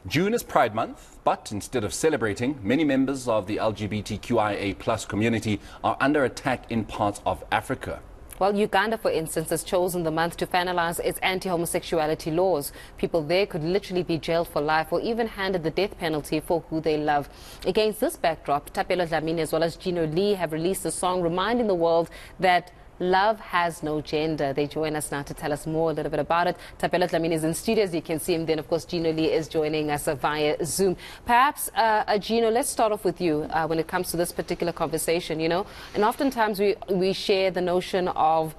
June is Pride Month, but instead of celebrating, many members of the LGBTQIA+ community are under attack in parts of Africa. Well, Uganda, for instance, has chosen the month to finalize its anti-homosexuality laws. People there could literally be jailed for life or even handed the death penalty for who they love. Against this backdrop, Thapelo, Dlamini as well as Gino have released a song reminding the world that love has no gender. They join us now to tell us more a little bit about it. Thapelo Dlamini is in studio, as you can see him. Then, of course, Gino is joining us via Zoom. Perhaps, Gino, let's start off with you when it comes to this particular conversation, you know. And oftentimes we share the notion of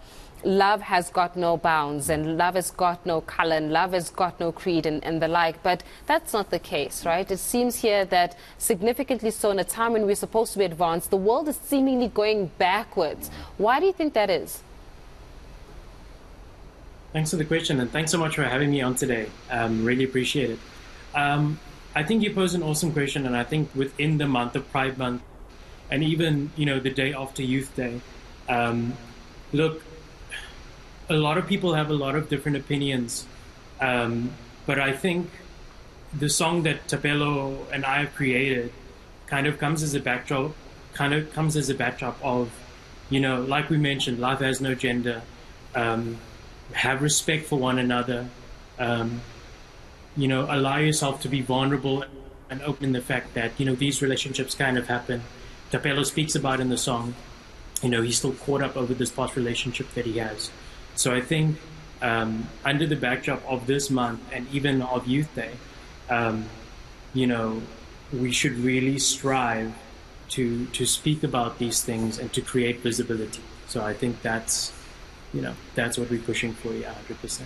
love has got no bounds and love has got no color and love has got no creed and the like, but that's not the case, right? It seems here that significantly so in a time when we're supposed to be advanced, the world is seemingly going backwards. Why do you think that is? Thanks for the question, and thanks so much for having me on today. Really appreciate it. I think you posed an awesome question, and I think within the month of Pride Month and even, you know, the day after Youth Day, look, a lot of people have a lot of different opinions, but I think the song that Thapelo and I have created kind of comes as a backdrop of, you know, like we mentioned, love has no gender, have respect for one another, you know, allow yourself to be vulnerable and open in the fact that, you know, these relationships kind of happen. Thapelo speaks about in the song, you know, he's still caught up over this past relationship that he has. So I think under the backdrop of this month and even of Youth Day, you know, we should really strive to speak about these things and to create visibility. So I think that's, you know, that's what we're pushing for, yeah, 100%.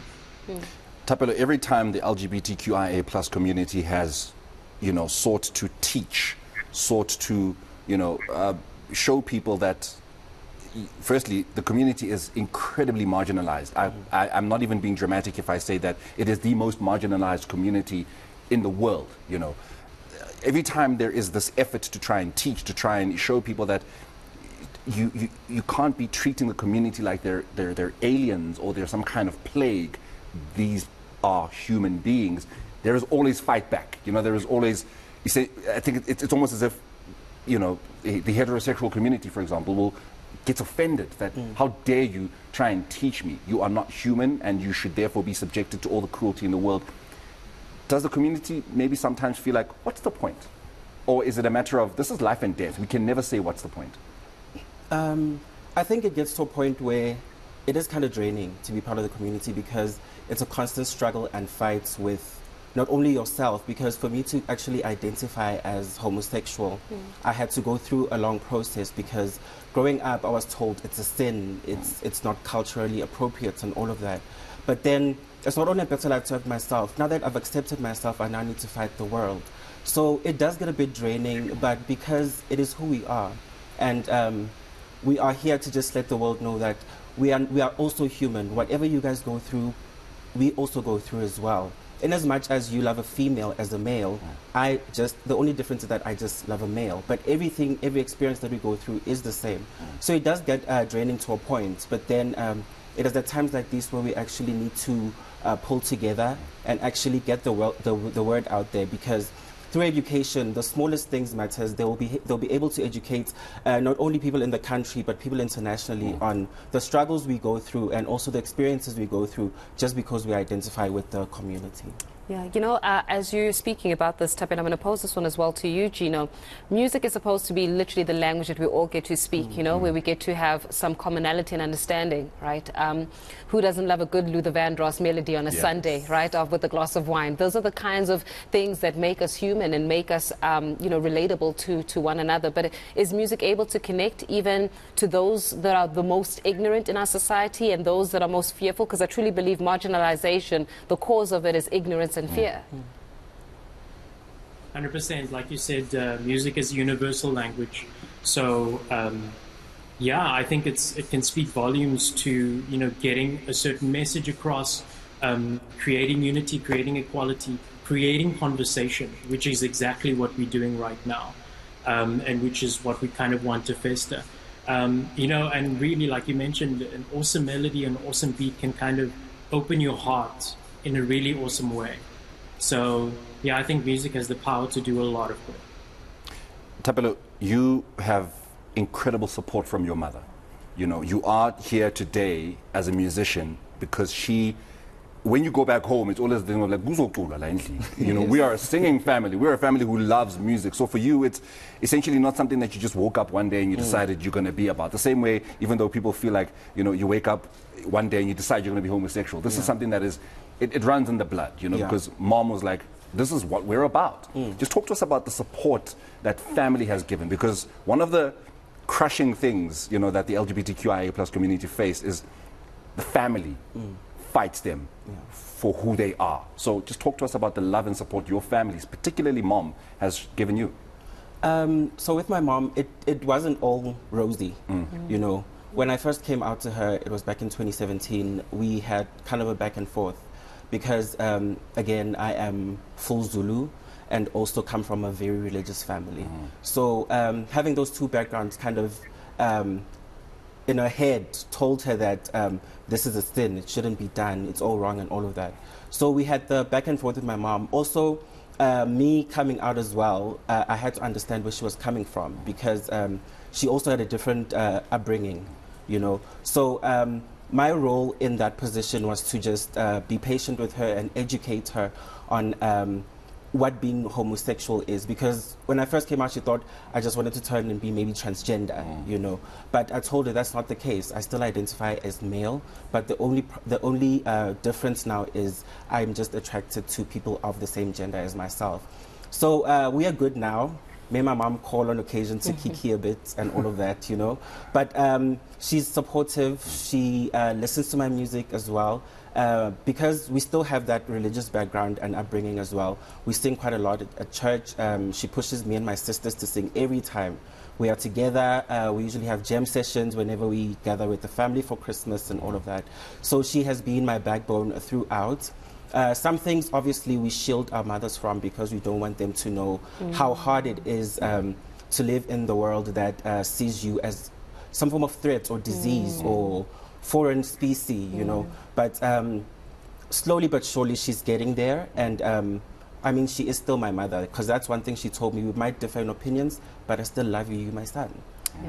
Thapelo, every time the LGBTQIA+ community has, you know, sought to teach, sought to, you know, show people that firstly, the community is incredibly marginalized. I'm not even being dramatic if I say that it is the most marginalized community in the world, you know. Every time there is this effort to try and teach, to try and show people that you can't be treating the community like they're aliens or they're some kind of plague. These are human beings. There is always fight back. You know, there is always, you say, I think it's almost as if, you know, the heterosexual community, for example, gets offended that how dare you try and teach me? You are not human and you should therefore be subjected to all the cruelty in the world. Does the community maybe sometimes feel like, what's the point? Or is it a matter of, this is life and death, we can never say what's the point? I think it gets to a point where it is kind of draining to be part of the community because it's a constant struggle and fights with not only yourself, because for me to actually identify as homosexual, I had to go through a long process because growing up I was told it's a sin, it's not culturally appropriate and all of that. But then it's not only a battle I've served myself, now that I've accepted myself I now need to fight the world. So it does get a bit draining, but because it is who we are, and we are here to just let the world know that we are also human. Whatever you guys go through, we also go through as well. In as much as you love a female as a male, the only difference is that I just love a male. But every experience that we go through is the same. So it does get draining to a point. But then it is at times like this where we actually need to pull together and actually get the word out there, because through education, the smallest things matters. They'll be able to educate not only people in the country but people internationally on the struggles we go through and also the experiences we go through just because we identify with the community. Yeah, you know, as you're speaking about this, Thapelo, I'm going to pose this one as well to you, Gino. Music is supposed to be literally the language that we all get to speak, you know, where we get to have some commonality and understanding, right? Who doesn't love a good Luther Vandross melody on a Sunday, right, with a glass of wine? Those are the kinds of things that make us human and make us, you know, relatable to one another. But is music able to connect even to those that are the most ignorant in our society and those that are most fearful? Because I truly believe marginalization, the cause of it is ignorance and fear. 100%. Like you said, music is a universal language. So, yeah, I think it can speak volumes to, you know, getting a certain message across, creating unity, creating equality, creating conversation, which is exactly what we're doing right now, and which is what we kind of want to fester. You know, and really, like you mentioned, an awesome melody, an awesome beat can kind of open your heart in a really awesome way. So yeah, I think music has the power to do a lot of good. Thapelo, you have incredible support from your mother. You know, you are here today as a musician because when you go back home, it's always like, you know, we are a singing family. We're a family who loves music. So for you, it's essentially not something that you just woke up one day and you decided you're going to be about. The same way, even though people feel like, you know, you wake up one day and you decide you're going to be homosexual. This is something that is, it runs in the blood, you know, because mom was like, this is what we're about. Just talk to us about the support that family has given, because one of the crushing things, you know, that the LGBTQIA plus community face is the family fights them for who they are. So just talk to us about the love and support your families, particularly mom, has given you. So with my mom, it wasn't all rosy, you know. When I first came out to her, it was back in 2017, we had kind of a back and forth because, again, I am full Zulu and also come from a very religious family. So having those two backgrounds kind of in her head told her that this is a sin, it shouldn't be done, it's all wrong and all of that. So we had the back and forth with my mom. Also, me coming out as well, I had to understand where she was coming from because she also had a different upbringing, you know. So my role in that position was to just be patient with her and educate her on what being homosexual is, because when I first came out, she thought I just wanted to turn and be maybe transgender, you know. But I told her that's not the case. I still identify as male, but the only difference now is I'm just attracted to people of the same gender as myself. So we are good now. Me and my mom call on occasion to kiki a bit and all of that, you know. But she's supportive. She listens to my music as well. Because we still have that religious background and upbringing as well. We sing quite a lot at church. She pushes me and my sisters to sing every time we are together. We usually have jam sessions whenever we gather with the family for Christmas and all of that. So she has been my backbone throughout. Some things, obviously, we shield our mothers from because we don't want them to know how hard it is to live in the world that sees you as some form of threat or disease or foreign species, you know. But slowly but surely she's getting there. And I mean, she is still my mother, because that's one thing she told me. We might differ in opinions, but I still love you, my son.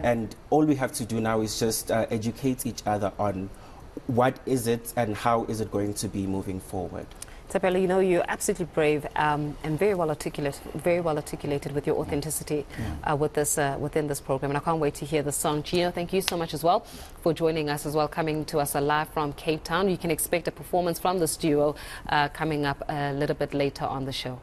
And all we have to do now is just educate each other on what is it and how is it going to be moving forward. Thapelo, you know, you're absolutely brave and very well articulated with your authenticity with this, within this program. And I can't wait to hear the song. Gino, thank you so much as well for joining us as well, coming to us live from Cape Town. You can expect a performance from this duo coming up a little bit later on the show.